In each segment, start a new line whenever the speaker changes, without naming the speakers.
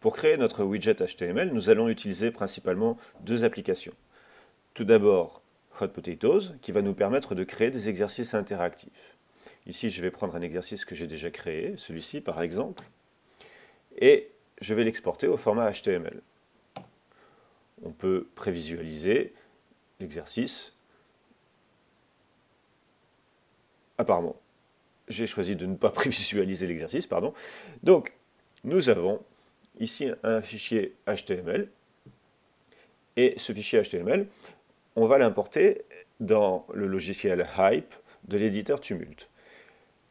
Pour créer notre widget HTML, nous allons utiliser principalement deux applications. Tout d'abord, Hot Potatoes, qui va nous permettre de créer des exercices interactifs. Ici, je vais prendre un exercice que j'ai déjà créé, celui-ci par exemple, et je vais l'exporter au format HTML. On peut prévisualiser l'exercice. Apparemment, j'ai choisi de ne pas prévisualiser l'exercice, pardon. Donc, nous avons ici un fichier HTML, et ce fichier HTML, on va l'importer dans le logiciel Hype de l'éditeur Tumult.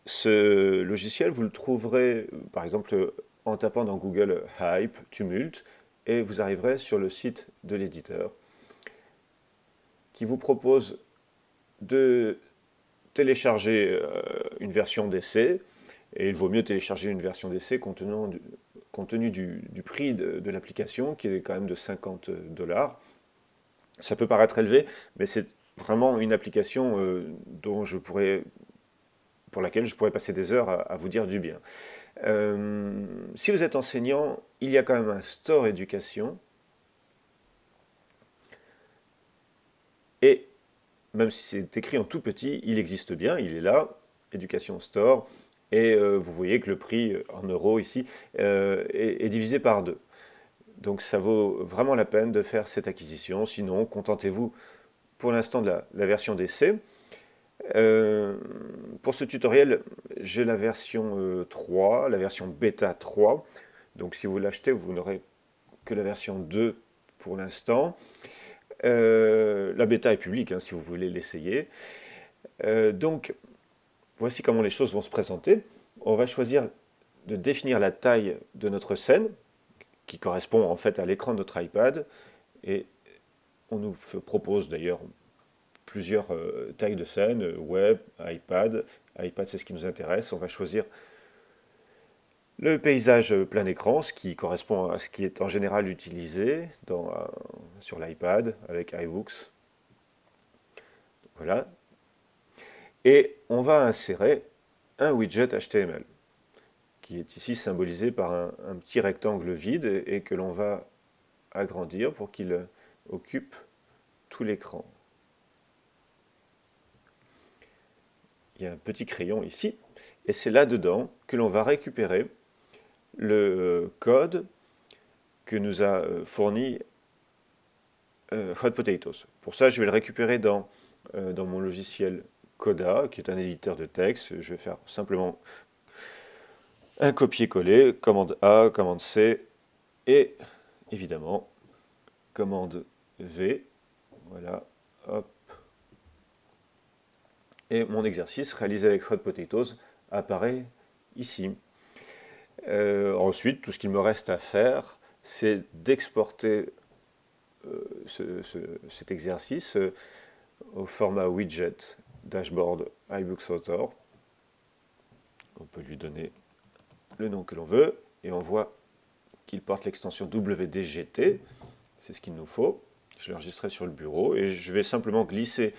Ce logiciel, vous le trouverez par exemple en tapant dans Google Hype, Tumult, et vous arriverez sur le site de l'éditeur qui vous propose de télécharger une version d'essai, et il vaut mieux télécharger une version d'essai compte tenu du prix de l'application qui est quand même de 50 $. Ça peut paraître élevé, mais c'est vraiment une application pour laquelle je pourrais passer des heures à vous dire du bien. Si vous êtes enseignant, il y a quand même un store éducation. Et même si c'est écrit en tout petit, il existe bien, il est là, Education Store. Et vous voyez que le prix en euros ici est divisé par 2. Donc ça vaut vraiment la peine de faire cette acquisition. Sinon, contentez-vous pour l'instant de la version d'essai. Pour ce tutoriel, j'ai la version 3, la version bêta 3. Donc si vous l'achetez, vous n'aurez que la version 2 pour l'instant. La bêta est publique, hein, si vous voulez l'essayer. Donc, voici comment les choses vont se présenter. On va choisir de définir la taille de notre scène, qui correspond en fait à l'écran de notre iPad. Et on nous propose d'ailleurs plusieurs tailles de scène, web, iPad. iPad, c'est ce qui nous intéresse. On va choisir le paysage plein écran, ce qui correspond à ce qui est en général utilisé sur l'iPad avec iBooks. Voilà. Et on va insérer un widget HTML, qui est ici symbolisé par un petit rectangle vide et que l'on va agrandir pour qu'il occupe tout l'écran. Il y a un petit crayon ici, et c'est là-dedans que l'on va récupérer le code que nous a fourni Hot Potatoes. Pour ça, je vais le récupérer dans mon logiciel Coda, qui est un éditeur de texte. Je vais faire simplement un copier-coller, commande A, commande C, et évidemment, commande V. Voilà, hop. Et mon exercice réalisé avec Hot Potatoes apparaît ici. Ensuite, tout ce qu'il me reste à faire, c'est d'exporter cet exercice au format widget dashboard iBooks Author. On peut lui donner le nom que l'on veut et on voit qu'il porte l'extension WDGT. C'est ce qu'il nous faut. Je l'ai enregistré sur le bureau et je vais simplement glisser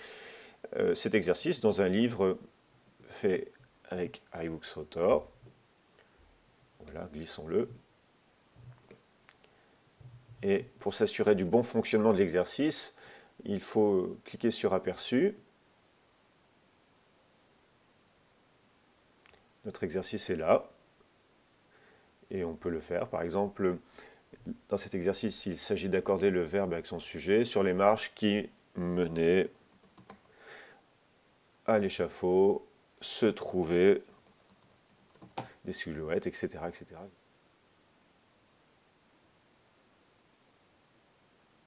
cet exercice dans un livre fait avec iBooks Author. Voilà, glissons-le. Et pour s'assurer du bon fonctionnement de l'exercice, il faut cliquer sur Aperçu. Notre exercice est là. Et on peut le faire. Par exemple, dans cet exercice, il s'agit d'accorder le verbe avec son sujet sur les marches qui menaient à l'échafaud, se trouvaient, des silhouettes, etc., etc.